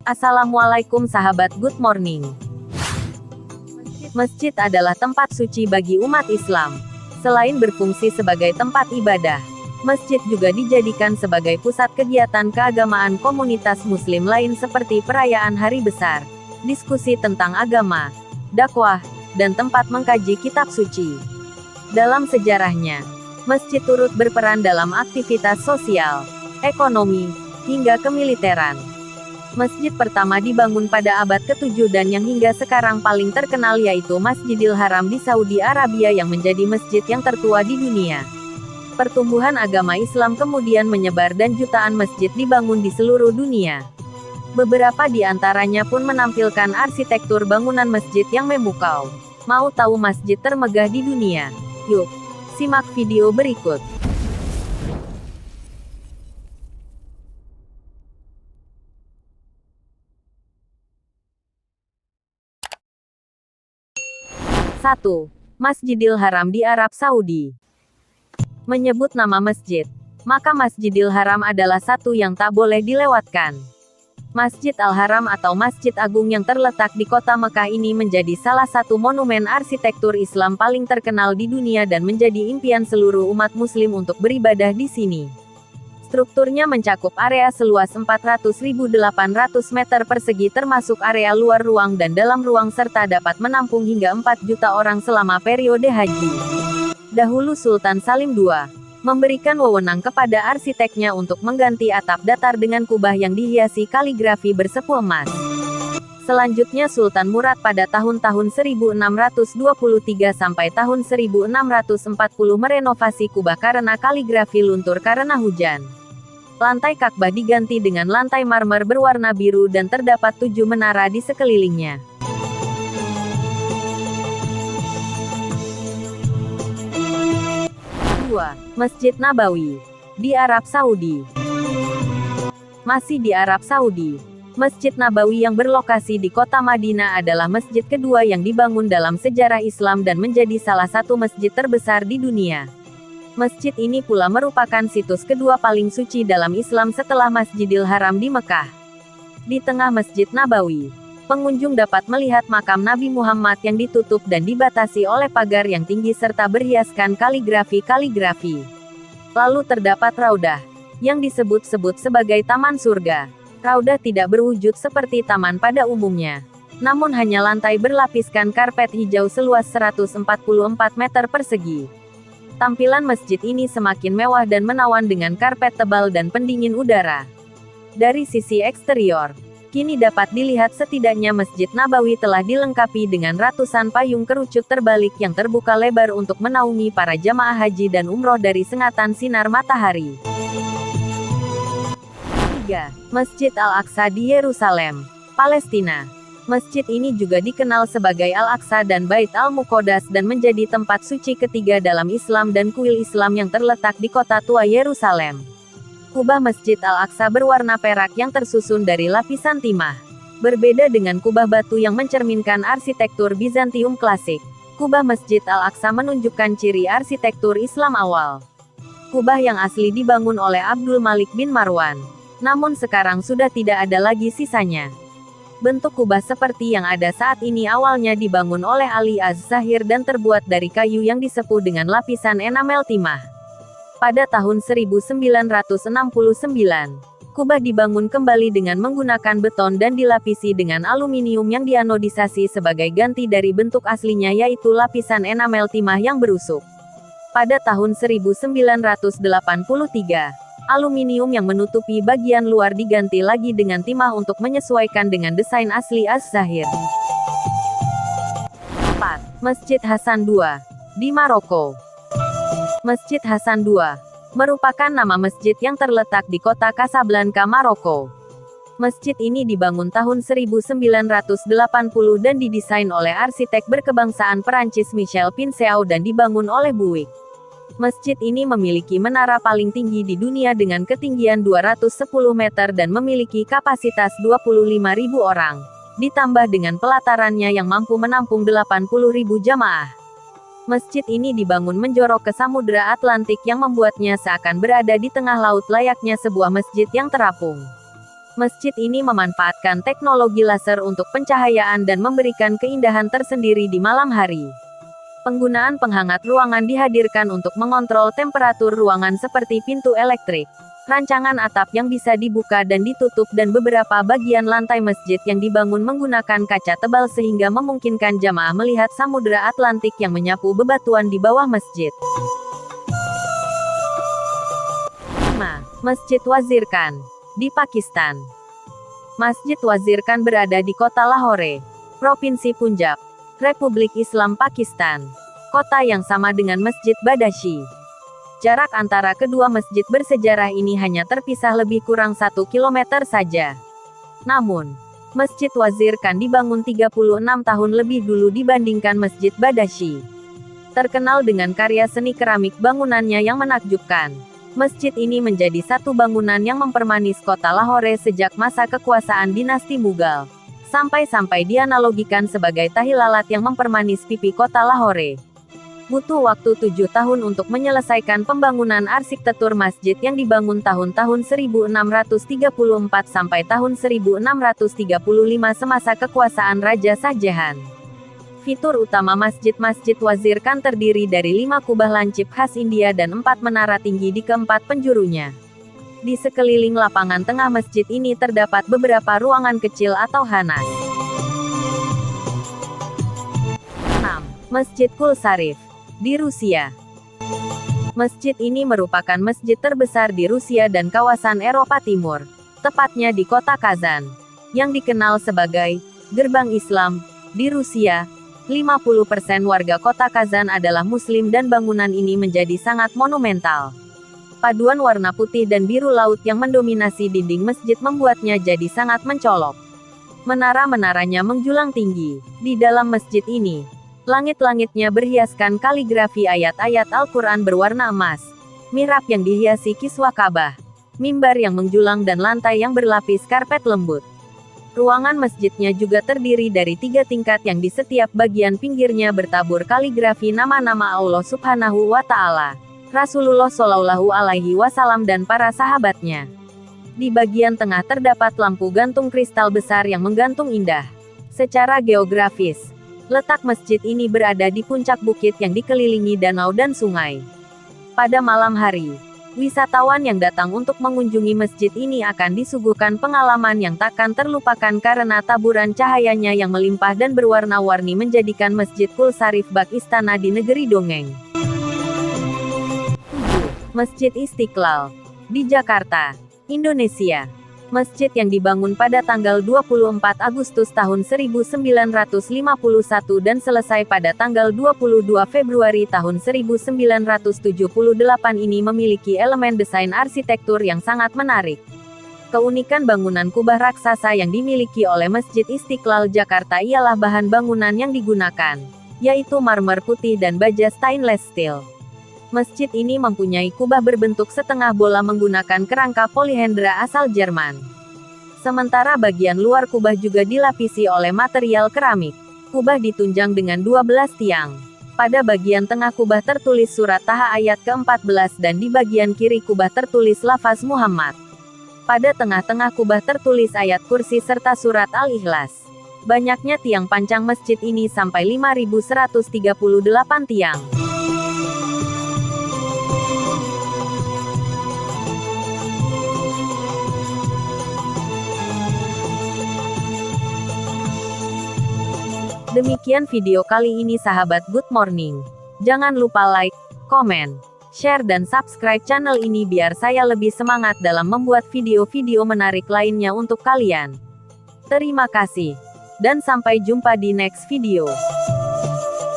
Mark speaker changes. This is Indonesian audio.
Speaker 1: Assalamualaikum sahabat, good morning. Masjid adalah tempat suci bagi umat Islam. Selain berfungsi sebagai tempat ibadah, masjid juga dijadikan sebagai pusat kegiatan keagamaan komunitas muslim lain seperti perayaan hari besar, diskusi tentang agama, dakwah, dan tempat mengkaji kitab suci. Dalam sejarahnya, masjid turut berperan dalam aktivitas sosial, ekonomi, hingga kemiliteran. Masjid pertama dibangun pada abad ke-7 dan yang hingga sekarang paling terkenal yaitu Masjidil Haram di Saudi Arabia yang menjadi masjid yang tertua di dunia. Pertumbuhan agama Islam kemudian menyebar dan jutaan masjid dibangun di seluruh dunia. Beberapa di antaranya pun menampilkan arsitektur bangunan masjid yang memukau. Mau tahu masjid termegah di dunia? Yuk, simak video berikut. Satu, Masjidil Haram di Arab Saudi. Menyebut nama masjid, maka Masjidil Haram adalah satu yang tak boleh dilewatkan. Masjid Al-Haram atau Masjid Agung yang terletak di kota Mekah ini menjadi salah satu monumen arsitektur Islam paling terkenal di dunia dan menjadi impian seluruh umat muslim untuk beribadah di sini. Strukturnya mencakup area seluas 400.800 meter persegi termasuk area luar ruang dan dalam ruang serta dapat menampung hingga 4 juta orang selama periode haji. Dahulu Sultan Salim II memberikan wewenang kepada arsiteknya untuk mengganti atap datar dengan kubah yang dihiasi kaligrafi bersepu emas. Selanjutnya Sultan Murad pada tahun-tahun 1623 sampai tahun 1640 merenovasi kubah karena kaligrafi luntur karena hujan. Lantai Ka'bah diganti dengan lantai marmer berwarna biru dan terdapat 7 menara di sekelilingnya. Masjid Nabawi di Arab Saudi. Masih di Arab Saudi, Masjid Nabawi yang berlokasi di kota Madinah adalah masjid kedua yang dibangun dalam sejarah Islam dan menjadi salah satu masjid terbesar di dunia. Masjid ini pula merupakan situs kedua paling suci dalam Islam setelah Masjidil Haram di Mekah. Di tengah Masjid Nabawi, pengunjung dapat melihat makam Nabi Muhammad yang ditutup dan dibatasi oleh pagar yang tinggi serta berhiaskan kaligrafi. Lalu terdapat Raudah, yang disebut-sebut sebagai Taman Surga. Raudah tidak berwujud seperti taman pada umumnya, namun hanya lantai berlapiskan karpet hijau seluas 144 meter persegi. Tampilan masjid ini semakin mewah dan menawan dengan karpet tebal dan pendingin udara. Dari sisi eksterior, kini dapat dilihat setidaknya Masjid Nabawi telah dilengkapi dengan ratusan payung kerucut terbalik yang terbuka lebar untuk menaungi para jamaah haji dan umroh dari sengatan sinar matahari. 3. Masjid Al-Aqsa di Yerusalem, Palestina. Masjid ini juga dikenal sebagai Al-Aqsa dan Bait Al-Muqaddas dan menjadi tempat suci ketiga dalam Islam dan kuil Islam yang terletak di kota tua Yerusalem. Kubah Masjid Al-Aqsa berwarna perak yang tersusun dari lapisan timah. Berbeda dengan kubah batu yang mencerminkan arsitektur Bizantium klasik, kubah Masjid Al-Aqsa menunjukkan ciri arsitektur Islam awal. Kubah yang asli dibangun oleh Abdul Malik bin Marwan, namun sekarang sudah tidak ada lagi sisanya. Bentuk kubah seperti yang ada saat ini awalnya dibangun oleh Ali Az-Zahir dan terbuat dari kayu yang disepuh dengan lapisan enamel timah. Pada tahun 1969, kubah dibangun kembali dengan menggunakan beton dan dilapisi dengan aluminium yang dianodisasi sebagai ganti dari bentuk aslinya yaitu lapisan enamel timah yang berusuk. Pada tahun 1983, aluminium yang menutupi bagian luar diganti lagi dengan timah untuk menyesuaikan dengan desain asli Az-Zahir. 4. Masjid Hasan II di Maroko. Masjid Hasan II merupakan nama masjid yang terletak di kota Casablanca, Maroko. Masjid ini dibangun tahun 1980 dan didesain oleh arsitek berkebangsaan Perancis Michel Pinceau dan dibangun oleh Bouygues. Masjid ini memiliki menara paling tinggi di dunia dengan ketinggian 210 meter dan memiliki kapasitas 25.000 orang, ditambah dengan pelatarannya yang mampu menampung 80.000 jamaah. Masjid ini dibangun menjorok ke Samudra Atlantik yang membuatnya seakan berada di tengah laut layaknya sebuah masjid yang terapung. Masjid ini memanfaatkan teknologi laser untuk pencahayaan dan memberikan keindahan tersendiri di malam hari. Penggunaan penghangat ruangan dihadirkan untuk mengontrol temperatur ruangan seperti pintu elektrik, rancangan atap yang bisa dibuka dan ditutup dan beberapa bagian lantai masjid yang dibangun menggunakan kaca tebal sehingga memungkinkan jamaah melihat Samudra Atlantik yang menyapu bebatuan di bawah masjid. 5. Masjid Wazir Khan di Pakistan. Masjid Wazir Khan berada di kota Lahore, Provinsi Punjab, Republik Islam Pakistan. Kota yang sama dengan Masjid Badashi. Jarak antara kedua masjid bersejarah ini hanya terpisah lebih kurang 1 kilometer saja. Namun, Masjid Wazir Khan dibangun 36 tahun lebih dulu dibandingkan Masjid Badashi. Terkenal dengan karya seni keramik bangunannya yang menakjubkan. Masjid ini menjadi satu bangunan yang mempermanis kota Lahore sejak masa kekuasaan dinasti Mughal. Sampai-sampai dianalogikan sebagai tahi lalat yang mempermanis pipi kota Lahore. Butuh waktu 7 tahun untuk menyelesaikan pembangunan arsitektur masjid yang dibangun tahun-tahun 1634 sampai tahun 1635 semasa kekuasaan Raja Shah Jahan. Fitur utama Masjid Wazir Khan terdiri dari 5 kubah lancip khas India dan 4 menara tinggi di keempat penjurunya. Di sekeliling lapangan tengah masjid ini terdapat beberapa ruangan kecil atau hanas. 6. Masjid Qul Sharif di Rusia. Masjid ini merupakan masjid terbesar di Rusia dan kawasan Eropa Timur, tepatnya di kota Kazan, yang dikenal sebagai Gerbang Islam. Di Rusia, 50% warga kota Kazan adalah Muslim dan bangunan ini menjadi sangat monumental. Paduan warna putih dan biru laut yang mendominasi dinding masjid membuatnya jadi sangat mencolok. Menara-menaranya menjulang tinggi. Di dalam masjid ini, langit-langitnya berhiaskan kaligrafi ayat-ayat Al-Quran berwarna emas, mihrab yang dihiasi kiswah Ka'bah, mimbar yang menjulang dan lantai yang berlapis karpet lembut. Ruangan masjidnya juga terdiri dari 3 tingkat yang di setiap bagian pinggirnya bertabur kaligrafi nama-nama Allah Subhanahu wa Ta'ala, Rasulullah Shallallahu Alaihi Wasallam dan para sahabatnya. Di bagian tengah terdapat lampu gantung kristal besar yang menggantung indah. Secara geografis, letak masjid ini berada di puncak bukit yang dikelilingi danau dan sungai. Pada malam hari, wisatawan yang datang untuk mengunjungi masjid ini akan disuguhkan pengalaman yang takkan terlupakan karena taburan cahayanya yang melimpah dan berwarna-warni menjadikan Masjid Qul Sharif bak istana di negeri dongeng. 7. Masjid Istiqlal di Jakarta, Indonesia. Masjid yang dibangun pada tanggal 24 Agustus tahun 1951 dan selesai pada tanggal 22 Februari tahun 1978 ini memiliki elemen desain arsitektur yang sangat menarik. Keunikan bangunan kubah raksasa yang dimiliki oleh Masjid Istiqlal Jakarta ialah bahan bangunan yang digunakan, yaitu marmer putih dan baja stainless steel. Masjid ini mempunyai kubah berbentuk setengah bola menggunakan kerangka polihendra asal Jerman. Sementara bagian luar kubah juga dilapisi oleh material keramik. Kubah ditunjang dengan 12 tiang. Pada bagian tengah kubah tertulis surat Taha ayat ke-14 dan di bagian kiri kubah tertulis lafaz Muhammad. Pada tengah-tengah kubah tertulis ayat kursi serta surat Al-Ikhlas. Banyaknya tiang pancang masjid ini sampai 5.138 tiang. Demikian video kali ini sahabat Good Morning. Jangan lupa like, komen, share dan subscribe channel ini biar saya lebih semangat dalam membuat video-video menarik lainnya untuk kalian. Terima kasih. Dan sampai jumpa di next video.